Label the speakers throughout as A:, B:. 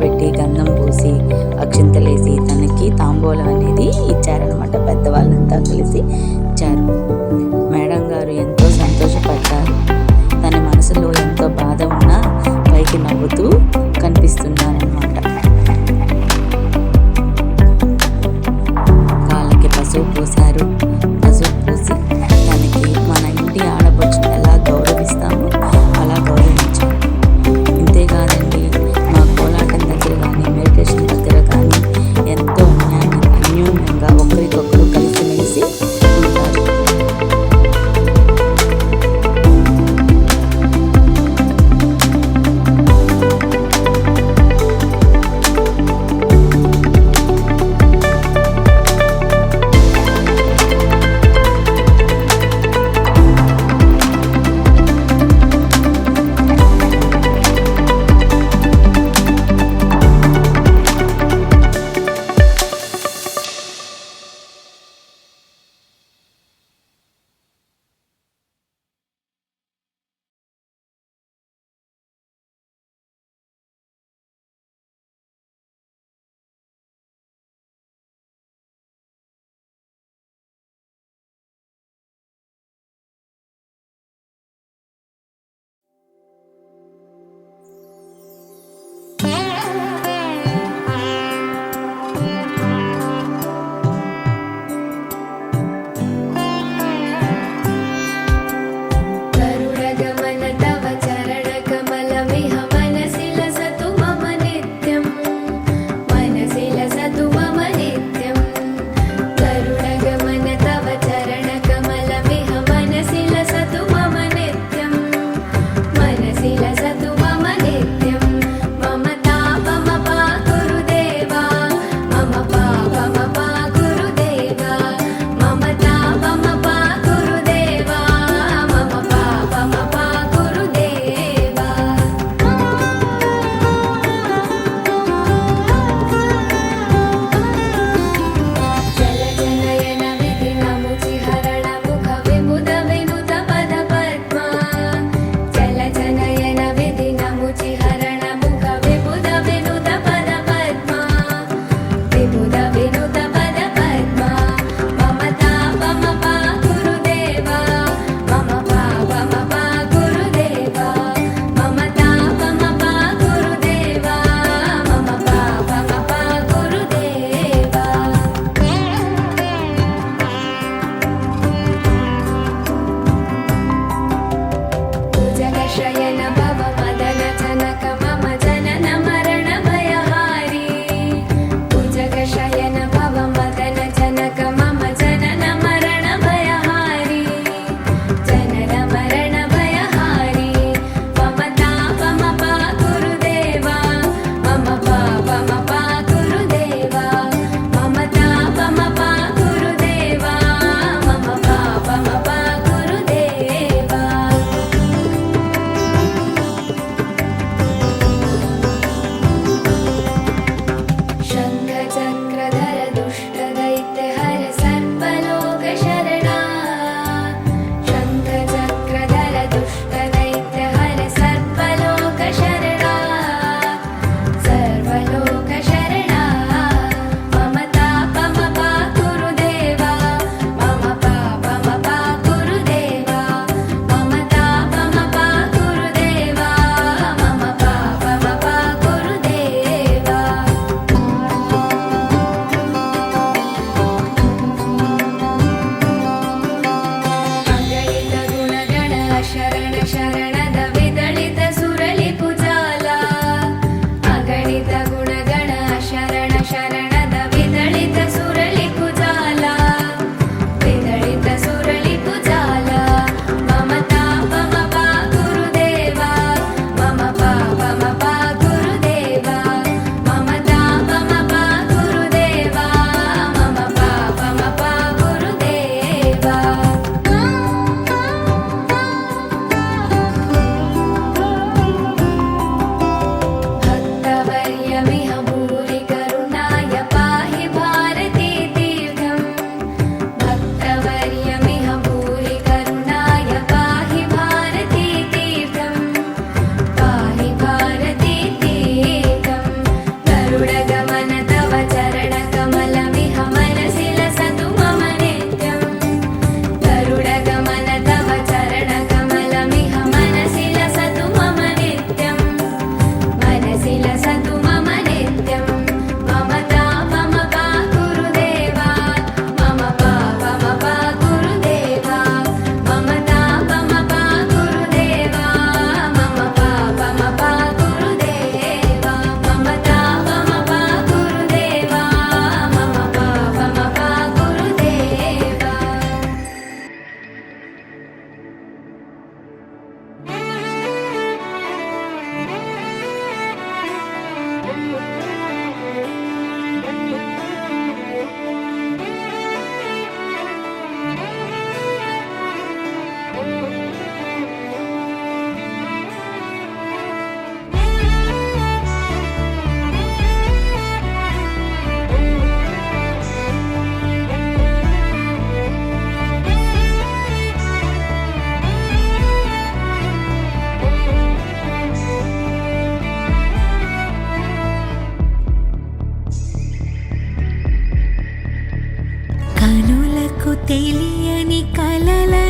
A: కూర్చోబెట్టి గంధం పూసి అక్షింతలేసి తనకి తాంబూలం అనేది ఇచ్చారనమాట. పెద్దవాళ్ళంతా కలిసి ఇచ్చారు. మేడం గారు ఎంతో సంతోషపడ్డారు. తన మనసులో ఎంతో బాధ ఉన్నా పైకి నవ్వుతూ కనిపిస్తున్నారనమాట. కాళ్ళకి పసుపు పూశారు. పసుపు పూసి తనకి మన ఇంటి ఆడపడుచుని ఎలా గౌరవిస్తామో అలా గౌరవించారు. ఇంతేకాదండి, మా కోలాటం దగ్గర కానీ మెడిటేషన్ దగ్గర కానీ ఎంతో అన్యోన్యంగా ఒకరికొకరు కలిసిమెలిసి ఉంటారు.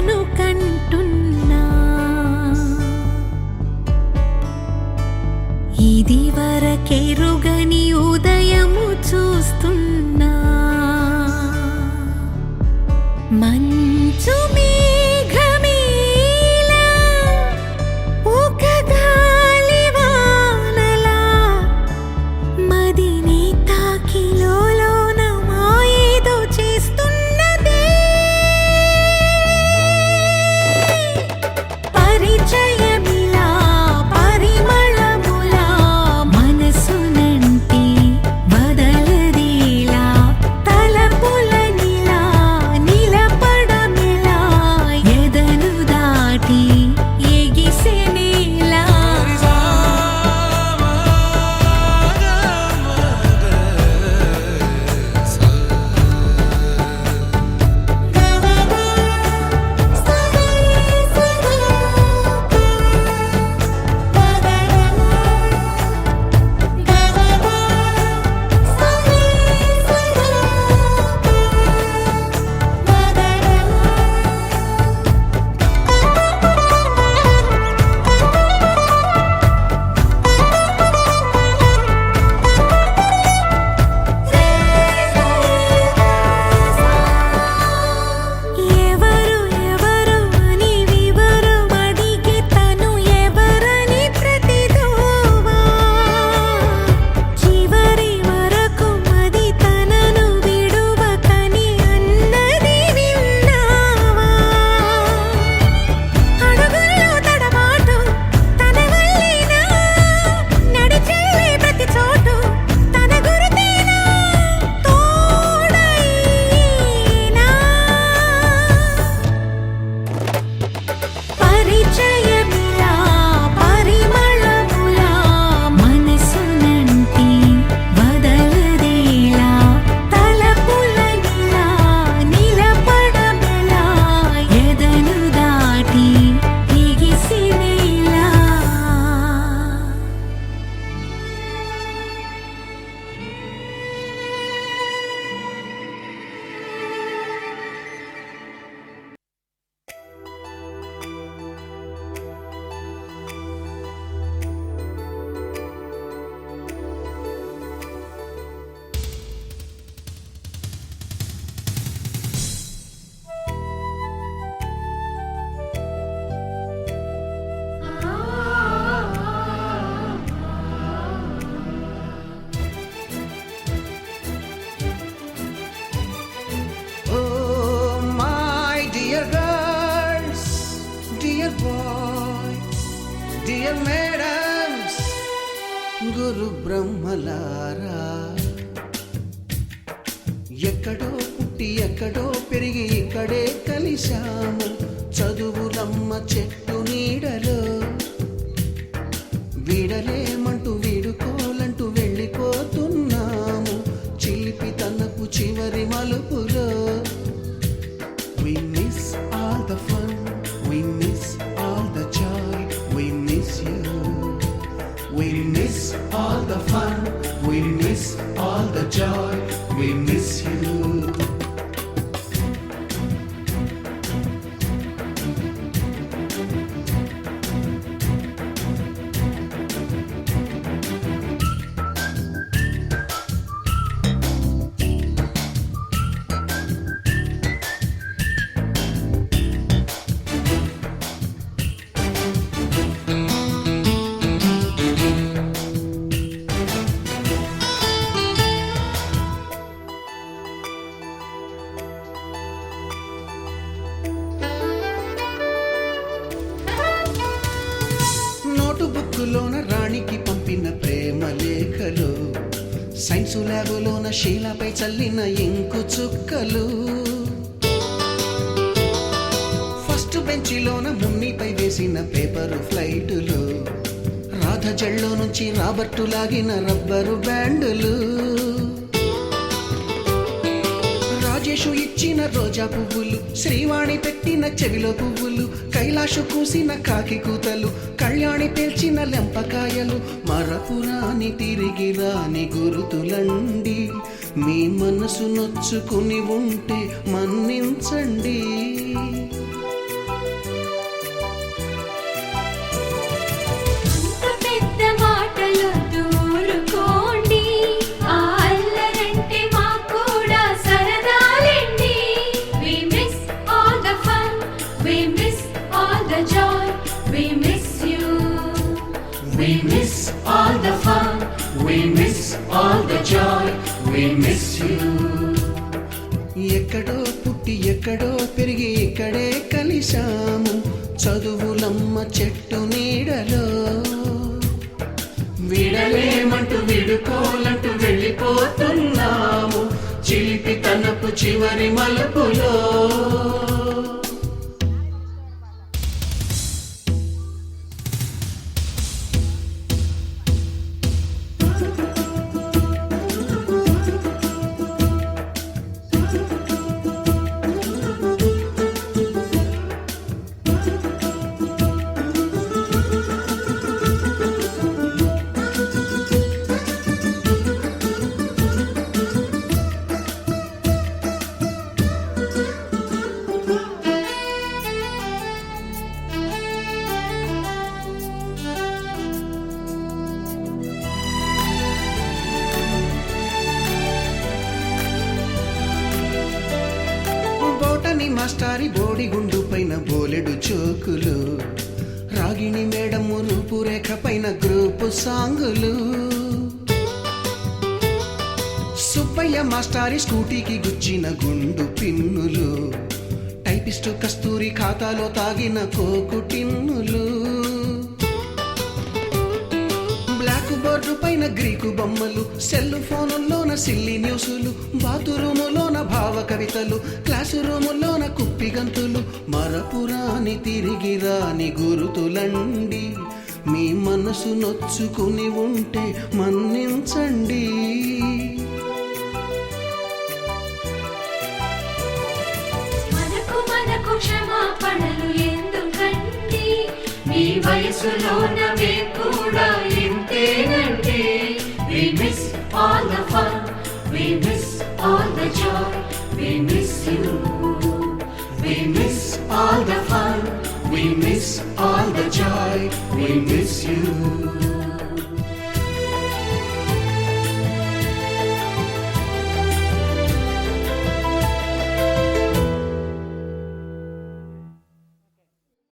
B: కలను కంటున్నా. ఇది వరకెరుగని ఉదయము చూస్తున్నా. మంచు మేఘమేలా ఒక గాలివానలా మదిని తాకిలోన మాయేదో చేస్తున్నదే. పరిచయమిలా పరిమళములా మనసునంటి వదలదేలా తలపులనిలా నిలపడమిలా ఎదను దాటి ఎగిసెనేలా. ఎవరు ఎవరు అని వివరం అడిగే తను ఎవరని ప్రతిదోవా. చివరి వరకు మది తనను విడువకని అన్నది విన్నావా. అడుగుల్లో తడబాటు తన వల్లేనా నడిచెళ్ళే ప్రతి చోటు తన గురుతేనా తోడైనా. పరిచయమిలా పరిమళములా మనసునంటి వదలదేలా తలపులనిలా నిలపడమెలా ఎదను దాటి ఎగిసినేలా.
C: Oh, my dear girls, dear boys, dear madams, గురు బ్రహ్మలారా, ఎక్కడో పుట్టి ఎక్కడో పెరిగి ఇక్కడే కలిశాము చదువులమ్మ చెట్టు నీడలో. వీడలేమంటూ వీడుకోలంటూ వెళ్ళిపోతున్నాము చిలిపి తనపు చివరి మలుపులో. We miss all the fun, we miss all the joy, we miss you. We miss all the fun, we miss all the joy, we miss you. బుక్కులోన రాణికి పంపిన ప్రేమ లేఖలు, సైన్సు ల్యాబులోన శీలపై చల్లిన ఇంకు చుక్కలు, ఫస్ట్ బెంచిలోన మున్నిపై వేసిన పేపరు ఫ్లైటులు, రాధ జల్లో నుంచి రాబర్టు లాగిన rubber బ్యాండులు, Rajesh ఇచ్చిన రోజా పువ్వులు, శ్రీవాణి పెట్టిన చెవిలో పువ్వులు, కైలాషు కూసిన కాకి కూతలు, కళ్యాణి పేల్చిన లెంపకాయలు, మరపురాని తిరిగి రాని గురుతులండి. మీ మనసు నొచ్చుకుని ఉంటే మన్నించండి. all the joy, we miss you. ఎక్కడో పుట్టి ఎక్కడో పెరిగి ఇక్కడే కలిశాము చదువులమ్మ చెట్టు నీడలో విడలేమంటూ విడుకోలంటూ వెళ్ళిపోతున్నాము చిలిపి తనపు చివరి మలుపులో. బోటని మాస్టారి బోడిగుండు పైన బోలెడు చోకులు రాగిణి మేడము రూపురేఖ పైన గ్రూపు సాంగులు సుబ్బయ్య మాస్టారి స్కూటీకి గుచ్చిన గుండు పిన్నులు టైపిస్టు కస్తూరి ఖాతాలో తాగిన కోకు టిన్నులు బ్లాక్ బోర్డు పైన గ్రీకు బొమ్మలు సెల్ ఫోనుల్లోన సిల్లి న్యూసులు బాతురూములోన భావ కవితలు క్లాసు రూములోన కుప్పిగంతులు మరపురాని తిరిగి రాని గురుతులండి మీ మనసు నొచ్చుకుని ఉంటే మన్నించండి.
B: మనకు క్షమాపణలు ఎందుకండి మీ వయసులోన మేము కూడా ఇంతేనండి. We miss all the fun, we miss all the joy, we miss you. We miss all the fun, we miss all the joy, we miss you.